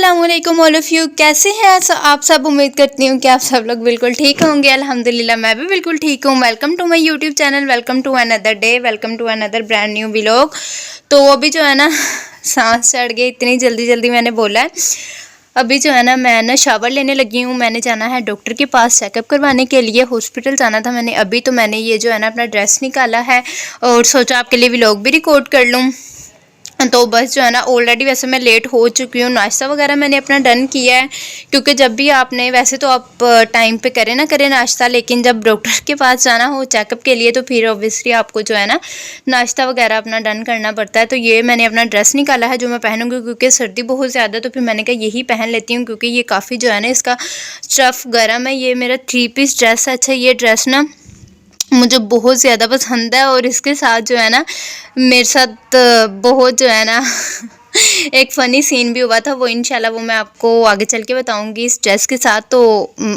अस्सलामुअलैकुम all of you. कैसे हैं आप सब? उम्मीद करती हूँ कि आप सब लोग बिल्कुल ठीक होंगे। अल्हम्दुलिल्लाह मैं भी बिल्कुल ठीक हूँ। Welcome to my YouTube channel, welcome to another day, welcome to another brand new vlog. तो अभी जो है ना सांस चढ़ गई, इतनी जल्दी जल्दी मैंने बोला है। अभी जो है ना मैं ना शावर लेने लगी हूँ। मैंने जाना है डॉक्टर के पास चेकअप करवाने के लिए, हॉस्पिटल जाना था मैंने अभी। तो मैंने ये जो है ना अपना ड्रेस निकाला है और सोचा आपके लिए व्लॉग भी रिकॉर्ड कर लूँ। तो बस जो है ना ऑलरेडी वैसे मैं लेट हो चुकी हूँ। नाश्ता वगैरह मैंने अपना डन किया है, क्योंकि जब भी आपने वैसे तो आप टाइम पे करें ना करें नाश्ता, लेकिन जब डॉक्टर के पास जाना हो चेकअप के लिए तो फिर ऑब्वियसली आपको जो है ना नाश्ता वगैरह अपना डन करना पड़ता है। तो ये मैंने अपना ड्रेस निकाला है जो मैं पहनूंगी, क्योंकि सर्दी बहुत ज़्यादा, तो फिर मैंने कहा यही पहन लेती हूँ, क्योंकि ये काफ़ी जो है ना इसका स्टफ़ गर्म है। ये मेरा 3 पीस ड्रेस है। अच्छा, ये ड्रेस ना मुझे बहुत ज़्यादा पसंद है, और इसके साथ जो है ना मेरे साथ बहुत जो है ना एक फ़नी सीन भी हुआ था। वो इंशाल्लाह वो मैं आपको आगे चल के बताऊंगी इस ड्रेस के साथ। तो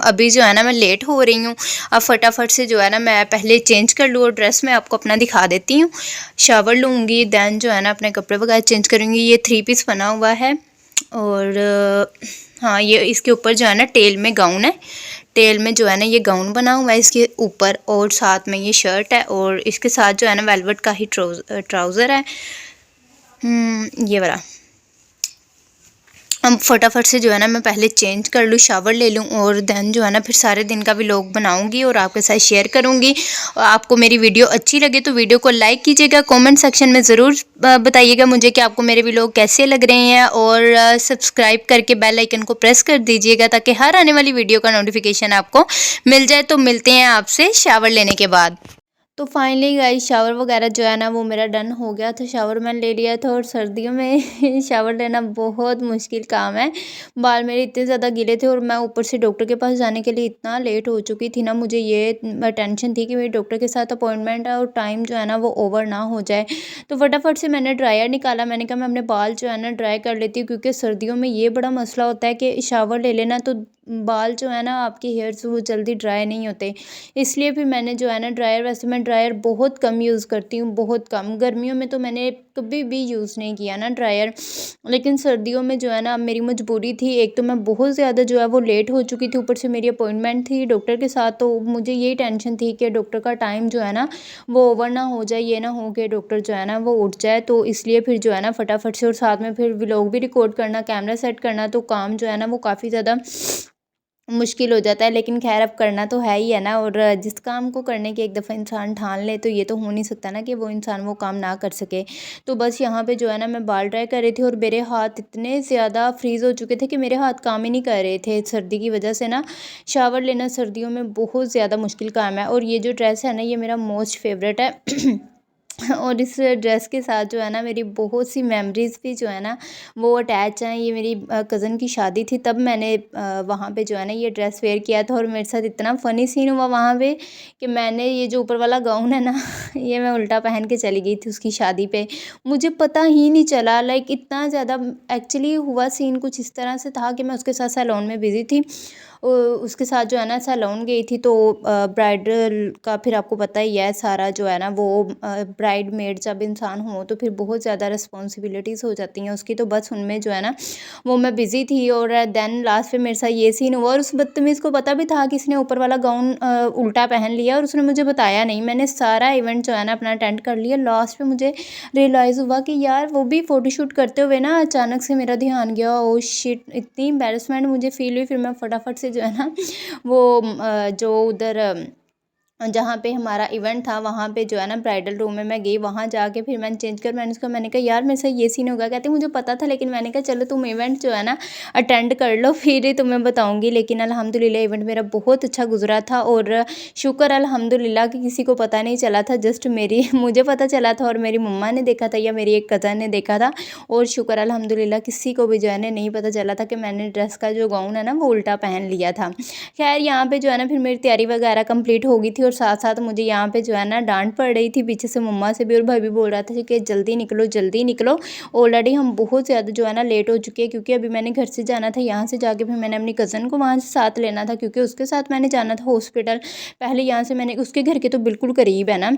अभी जो है ना मैं लेट हो रही हूँ। अब फटाफट से जो है ना मैं पहले चेंज कर लूँ और ड्रेस मैं आपको अपना दिखा देती हूँ। शावर लूँगी, दैन जो है ना अपने कपड़े वगैरह चेंज करूँगी। ये 3 पीस बना हुआ है, और हाँ ये इसके ऊपर जो है ना टेल में गाउन है। टेल में जो है ना ये गाउन बना हुआ है इसके ऊपर, और साथ में ये शर्ट है, और इसके साथ जो है ना वेलवेट का ही ट्राउज़र है। ये वाला। अब फटाफट से जो है ना मैं पहले चेंज कर लूँ, शावर ले लूँ, और देन जो है ना फिर सारे दिन का व्लॉग बनाऊंगी और आपके साथ शेयर करूंगी। और आपको मेरी वीडियो अच्छी लगे तो वीडियो को लाइक कीजिएगा, कमेंट सेक्शन में ज़रूर बताइएगा मुझे कि आपको मेरे व्लॉग कैसे लग रहे हैं, और सब्सक्राइब करके बेल आइकन को प्रेस कर दीजिएगा ताकि हर आने वाली वीडियो का नोटिफिकेशन आपको मिल जाए। तो मिलते हैं आपसे शावर लेने के बाद। तो फाइनली गाइस शावर वगैरह जो है ना वो मेरा डन हो गया था। शावर मैंने ले लिया था, और सर्दियों में शावर लेना बहुत मुश्किल काम है। बाल मेरे इतने ज़्यादा गीले थे, और मैं ऊपर से डॉक्टर के पास जाने के लिए इतना लेट हो चुकी थी ना, मुझे ये टेंशन थी कि मेरी डॉक्टर के साथ अपॉइंटमेंट है और टाइम जो है ना वो ओवर ना हो जाए। तो फटाफट से मैंने ड्रायर निकाला। मैंने कहा मैं अपने बाल जो है ना ड्राई कर लेती हूँ, क्योंकि सर्दियों में ये बड़ा मसला होता है कि शावर ले लेना तो बाल जो है ना आपके हेयर्स वो जल्दी ड्राई नहीं होते। इसलिए फिर मैंने जो है ना ड्रायर, वैसे मैं ड्रायर बहुत कम यूज़ करती हूँ, बहुत कम। गर्मियों में तो मैंने कभी भी यूज़ नहीं किया ना ड्रायर, लेकिन सर्दियों में जो है ना अब मेरी मजबूरी थी। एक तो मैं बहुत ज़्यादा जो है वो लेट हो चुकी थी, ऊपर से मेरी अपॉइंटमेंट थी डॉक्टर के साथ। तो मुझे यही टेंशन थी कि डॉक्टर का टाइम जो है ना वो ओवर ना हो जाए, ये ना हो कि डॉक्टर जो है ना वो उठ जाए। तो इसलिए फिर जो है ना फटाफट से, और साथ में फिर व्लॉग भी रिकॉर्ड करना, कैमरा सेट करना, तो काम जो है ना वो काफ़ी ज़्यादा मुश्किल हो जाता है। लेकिन खैर अब करना तो है ही है ना, और जिस काम को करने की एक दफ़ा इंसान ठान ले तो ये तो हो नहीं सकता ना कि वो इंसान वो काम ना कर सके। तो बस यहाँ पे जो है ना मैं बाल ड्राई कर रही थी, और मेरे हाथ इतने ज़्यादा फ्रीज़ हो चुके थे कि मेरे हाथ काम ही नहीं कर रहे थे सर्दी की वजह से ना। शावर लेना सर्दियों में बहुत ज़्यादा मुश्किल काम है। और ये जो ड्रेस है ना ये मेरा मोस्ट फेवरेट है और इस ड्रेस के साथ जो है ना मेरी बहुत सी मेमोरीज़ भी जो है ना वो अटैच हैं। ये मेरी कज़न की शादी थी, तब मैंने वहाँ पे जो है ना ये ड्रेस वेयर किया था, और मेरे साथ इतना फ़नी सीन हुआ वहाँ पे कि मैंने ये जो ऊपर वाला गाउन है ना ये मैं उल्टा पहन के चली गई थी उसकी शादी पे। मुझे पता ही नहीं चला, लाइक इतना ज़्यादा एक्चुअली हुआ सीन कुछ इस तरह से था कि मैं उसके साथ सैलून में बिज़ी थी। उसके साथ जो है ना सैलून गई थी, तो ब्राइडल का फिर आपको पता ही है सारा जो है ना वो ब्राइड मेड जब इंसान हो तो फिर बहुत ज़्यादा रिस्पॉन्सिबिलिटीज़ हो जाती हैं उसकी। तो बस उनमें जो है ना वो मैं बिज़ी थी, और देन लास्ट में मेरे साथ ये सीन हुआ। और उस बदतमीज़ को पता भी था कि इसने ऊपर वाला गाउन उल्टा पहन लिया, और उसने मुझे बताया नहीं। मैंने सारा इवेंट जो है ना अपना अटेंड कर लिया। लास्ट में मुझे रियलाइज़ हुआ कि यार वो भी फ़ोटोशूट करते हुए ना अचानक से मेरा ध्यान गया। ओ शिट, इतनी एम्बैरेसमेंट मुझे फ़ील हुई। फिर मैं फटाफट से जो है ना वो जो उधर जहाँ पे हमारा इवेंट था वहाँ पे जो है ना ब्राइडल रूम में मैं गई। वहाँ जाके फिर मैंने चेंज कर, मैंने कहा यार मेरे साथ ये सीन होगा। कहती मुझे पता था, लेकिन मैंने कहा चलो तुम इवेंट जो है ना अटेंड कर लो फिर ही तुम्हें बताऊंगी। लेकिन अल्हम्दुलिल्लाह इवेंट मेरा बहुत अच्छा गुजरा था, और शुक्र अल्हम्दुलिल्लाह कि किसी को पता नहीं चला था, जस्ट मेरी मुझे पता चला था, और मेरी मम्मा ने देखा था या मेरी एक कज़न ने देखा था। और शुक्र अल्हम्दुलिल्लाह किसी को भी जो है ना नहीं पता चला था कि मैंने ड्रेस का जो गाउन है ना वो उल्टा पहन लिया था। खैर यहाँ पे जो है ना फिर मेरी तैयारी वगैरह कंप्लीट हो गई थी, और साथ साथ मुझे यहाँ पे जो है ना डांट पड़ रही थी पीछे से मम्मा से भी, और भाई भी बोल रहा था कि जल्दी निकलो जल्दी निकलो। ऑलरेडी हम बहुत ज़्यादा जो है ना लेट हो चुके हैं, क्योंकि अभी मैंने घर से जाना था, यहाँ से जाके फिर मैंने अपनी कज़न को वहाँ से साथ लेना था, क्योंकि उसके साथ मैंने जाना था हॉस्पिटल। पहले यहाँ से मैंने उसके घर के तो बिल्कुल करीब है ना,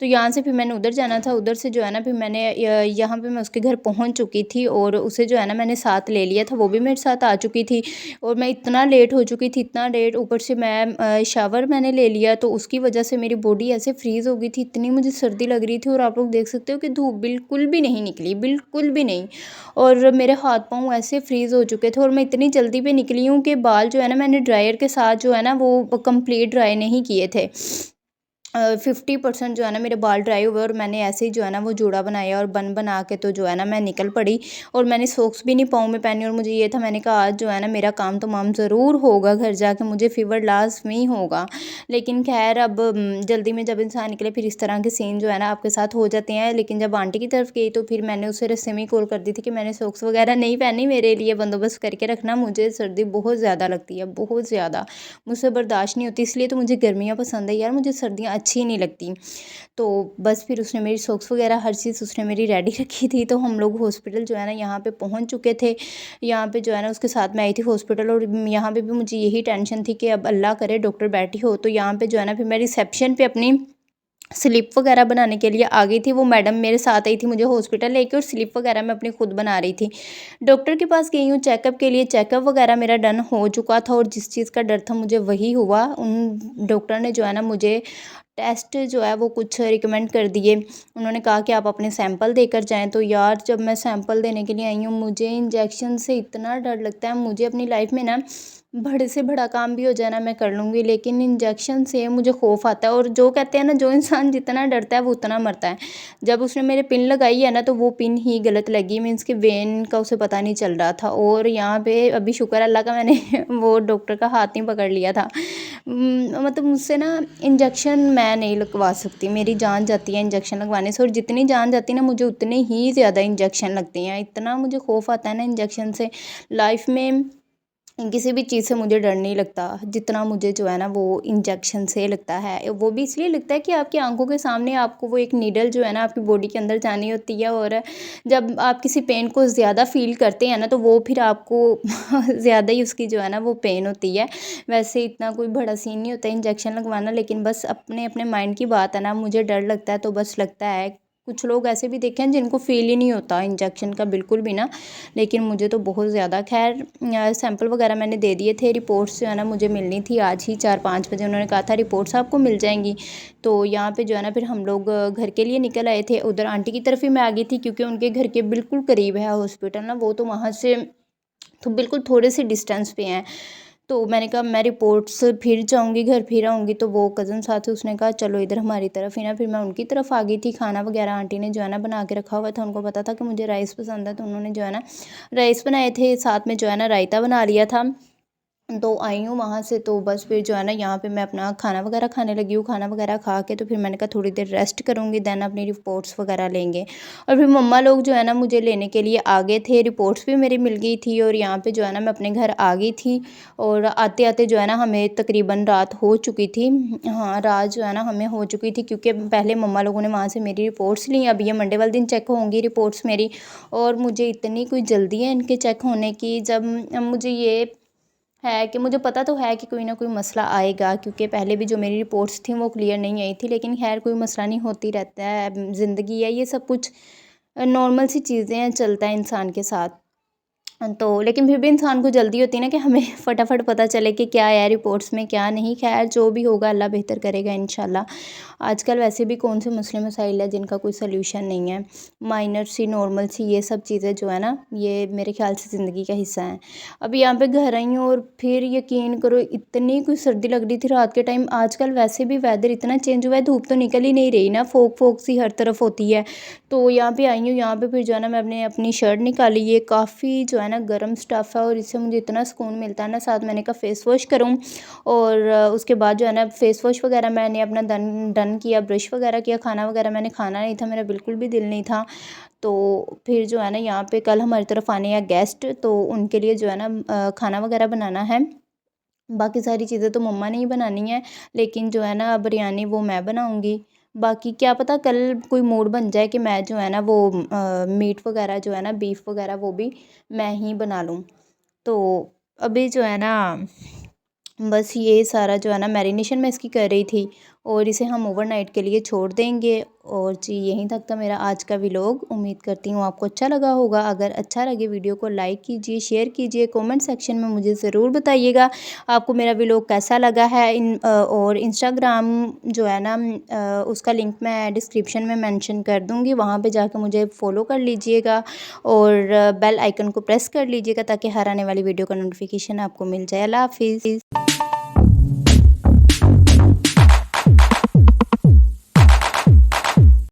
तो यहाँ से फिर मैंने उधर जाना था, उधर से जो है ना फिर मैंने यहाँ पे मैं उसके घर पहुँच चुकी थी, और उसे जो है ना मैंने साथ ले लिया था, वो भी मेरे साथ आ चुकी थी। और मैं इतना लेट हो चुकी थी, इतना लेट, ऊपर से मैं शावर मैंने ले लिया, तो उसकी वजह से मेरी बॉडी ऐसे फ्रीज़ हो गई थी, इतनी मुझे सर्दी लग रही थी। और आप लोग देख सकते हो कि धूप बिल्कुल भी नहीं निकली, बिल्कुल भी नहीं। और मेरे हाथ पाँव ऐसे फ्रीज़ हो चुके थे, और मैं इतनी जल्दी पे निकली हूँ कि बाल जो है ना मैंने ड्रायर के साथ जो है ना वो कंप्लीट ड्राई नहीं किए थे। 50% जो है ना मेरे बाल ड्राई हुए, और मैंने ऐसे ही जो है ना वो जूड़ा बनाया और बन बना के तो जो है ना मैं निकल पड़ी। और मैंने सॉक्स भी नहीं पाँव में पहनी, और मुझे ये था, मैंने कहा आज जो है ना मेरा काम तमाम ज़रूर होगा, घर जाके मुझे फ़ीवर लाज़मी होगा। लेकिन खैर अब जल्दी में जब इंसान निकले फिर इस तरह के सीन जो है ना आपके साथ हो जाते हैं। लेकिन जब आंटी की तरफ गई तो फिर मैंने उसे रस्ते में ही कॉल कर दी थी कि मैंने सॉक्स वगैरह नहीं पहनी, मेरे लिए बंदोबस्त करके रखना, मुझे सर्दी बहुत ज़्यादा लगती है, बहुत ज़्यादा मुझसे बर्दाश्त नहीं होती। इसलिए तो मुझे गर्मियाँ पसंद है यार, मुझे सर्दियाँ अच्छी नहीं लगती। तो बस फिर उसने मेरी सॉक्स वगैरह हर चीज़ उसने मेरी रेडी रखी थी, तो हम लोग हॉस्पिटल जो है ना यहाँ पे पहुँच चुके थे। यहाँ पे जो है ना उसके साथ मैं आई थी हॉस्पिटल, और यहाँ पे भी मुझे यही टेंशन थी कि अब अल्लाह करे डॉक्टर बैठी हो। तो यहाँ पे जो है ना फिर मैं रिसेप्शन पे अपनी स्लिप वगैरह बनाने के लिए आ गई थी। वो मैडम मेरे साथ आई थी मुझे हॉस्पिटल लेके, और स्लिप वगैरह मैं अपनी खुद बना रही थी। डॉक्टर के पास गई हूँ चेकअप के लिए, चेकअप वगैरह मेरा डन हो चुका था, और जिस चीज़ का डर था मुझे वही हुआ। उन डॉक्टर ने जो है ना मुझे टेस्ट जो है वो कुछ रिकमेंड कर दिए। उन्होंने कहा कि आप अपने सैंपल देकर जाएँ। तो यार जब मैं सैंपल देने के लिए आई हूँ, मुझे इंजेक्शन से इतना डर लगता है। मुझे अपनी लाइफ में ना बड़े से बड़ा काम भी हो जाए ना मैं कर लूँगी, लेकिन इंजेक्शन से मुझे खौफ आता है। और जो कहते हैं ना, जो इंसान जितना डरता है वो उतना मरता है। जब उसने मेरे पिन लगाई है ना, तो वो पिन ही गलत लगी, मीन्स कि वेन का उसे पता नहीं चल रहा था। और यहाँ पे अभी शुक्र अल्लाह का मैंने वो डॉक्टर का हाथ नहीं पकड़ लिया था। मतलब मुझसे ना इंजेक्शन मैं नहीं लगवा सकती, मेरी जान जाती है इंजेक्शन लगवाने से, और जितनी जान जाती है ना मुझे उतने ही ज़्यादा इंजेक्शन लगते हैं। इतना मुझे खौफ आता है ना इंजेक्शन से, लाइफ में किसी भी चीज़ से मुझे डर नहीं लगता जितना मुझे जो है ना वो इंजेक्शन से लगता है। वो भी इसलिए लगता है कि आपकी आंखों के सामने आपको वो एक नीडल जो है ना आपकी बॉडी के अंदर जानी होती है, और जब आप किसी पेन को ज़्यादा फील करते हैं ना, तो वो फिर आपको ज़्यादा ही उसकी जो है ना वो पेन होती है। वैसे इतना कोई बड़ा सीन नहीं होता इंजेक्शन लगवाना, लेकिन बस अपने अपने माइंड की बात है ना, मुझे डर लगता है तो बस लगता है। कुछ लोग ऐसे भी देखे हैं जिनको फील ही नहीं होता इंजेक्शन का बिल्कुल भी ना, लेकिन मुझे तो बहुत ज़्यादा। खैर सैंपल वगैरह मैंने दे दिए थे, रिपोर्ट्स जो है ना मुझे मिलनी थी आज ही 4-5 बजे, उन्होंने कहा था रिपोर्ट्स आपको मिल जाएंगी। तो यहाँ पे जो है ना फिर हम लोग घर के लिए निकल आए थे। उधर आंटी की तरफ ही मैं आ गई थी, क्योंकि उनके घर के बिल्कुल करीब है हॉस्पिटल ना, वो तो वहाँ से तो बिल्कुल थोड़े से डिस्टेंस पे हैं। तो मैंने कहा मैं रिपोर्ट्स फिर जाऊंगी घर, फिर आऊँगी। तो वो कज़न साथ है, उसने कहा चलो इधर हमारी तरफ ही ना, फिर मैं उनकी तरफ आ गई थी। खाना वगैरह आंटी ने जो है ना बना के रखा हुआ था, उनको पता था कि मुझे राइस पसंद है, तो उन्होंने जो है ना राइस बनाए थे, साथ में जो है ना रायता बना लिया था। तो आई हूँ वहाँ से, तो बस फिर जो है ना यहाँ पे मैं अपना खाना वगैरह खाने लगी हूँ। खाना वगैरह खा के तो फिर मैंने कहा थोड़ी देर रेस्ट करूँगी, देन अपनी रिपोर्ट्स वगैरह लेंगे। और फिर मम्मा लोग जो है ना मुझे लेने के लिए आ गए थे, रिपोर्ट्स भी मेरी मिल गई थी, और यहाँ पे जो है ना मैं अपने घर आ गई थी। और आते आते जो है ना हमें तकरीबन रात हो चुकी थी। हाँ, रात जो है ना हमें हो चुकी थी, क्योंकि पहले मम्मा लोगों ने वहाँ से मेरी रिपोर्ट्स ली। अब ये मंडे वाले दिन चेक होंगी रिपोर्ट्स मेरी, और मुझे इतनी कोई जल्दी है इनके चेक होने की। जब मुझे ये है कि मुझे पता तो है कि कोई ना कोई मसला आएगा, क्योंकि पहले भी जो मेरी रिपोर्ट्स थी वो क्लियर नहीं आई थी, लेकिन खैर कोई मसला नहीं, होती रहता है, ज़िंदगी है, ये सब कुछ नॉर्मल सी चीज़ें हैं, चलता है इंसान के साथ। तो लेकिन फिर भी इंसान को जल्दी होती है ना कि हमें फटाफट पता चले कि क्या है रिपोर्ट्स में क्या नहीं। खैर जो भी होगा अल्लाह बेहतर करेगा इंशाल्लाह। आजकल वैसे भी कौन से मसले मसाइल है जिनका कोई सल्यूशन नहीं है, माइनर सी नॉर्मल सी ये सब चीज़ें जो है ना ये मेरे ख्याल से ज़िंदगी का हिस्सा है। अभी यहाँ पे घर आई हूँ, और फिर यकीन करो इतनी कोई सर्दी लग रही थी रात के टाइम। आजकल वैसे भी वेदर इतना चेंज हुआ है, धूप तो निकल ही नहीं रही ना, फोक फोक सी हर तरफ होती है। तो यहाँ पे आई हूँ, यहाँ पे फिर जो है ना मैं अपनी शर्ट निकाली, ये काफ़ी जो है ना गर्म स्टफ़ है, और इससे मुझे इतना सुकून मिलता है ना। साथ मैंने कहा फ़ेस वॉश करूँ, और उसके बाद जो है ना फ़ेस वॉश वगैरह मैंने अपना डन किया, ब्रश वगैरह किया। खाना वगैरह मैंने खाना नहीं था, मेरा बिल्कुल भी दिल नहीं था। तो फिर जो है ना यहाँ पे कल हमारी तरफ आने हैं गेस्ट, तो उनके लिए जो है ना खाना वगैरह बनाना है। बाकी सारी चीज़ें तो मम्मा ने ही बनानी है, लेकिन जो है ना बिरयानी वो मैं बनाऊँगी। बाकी क्या पता कल कोई मूड बन जाए कि मैं जो है ना वो मीट वगैरह जो है ना बीफ वगैरह वो भी मैं ही बना लूँ। तो अभी जो है ना बस ये सारा जो है ना मैरिनेशन मैं इसकी कर रही थी और इसे हम ओवरनाइट के लिए छोड़ देंगे। और जी यहीं तक था मेरा आज का व्लॉग। उम्मीद करती हूँ आपको अच्छा लगा होगा। अगर अच्छा लगे वीडियो को लाइक कीजिए, शेयर कीजिए, कमेंट सेक्शन में मुझे ज़रूर बताइएगा आपको मेरा व्लॉग कैसा लगा है। और इंस्टाग्राम जो है ना उसका लिंक मैं डिस्क्रिप्शन में मेंशन कर दूँगी, वहाँ पे जाकर मुझे फॉलो कर लीजिएगा और बेल आइकन को प्रेस कर लीजिएगा ताकि हर आने वाली वीडियो का नोटिफिकेशन आपको मिल जाए। अल्लाह हाफिज़।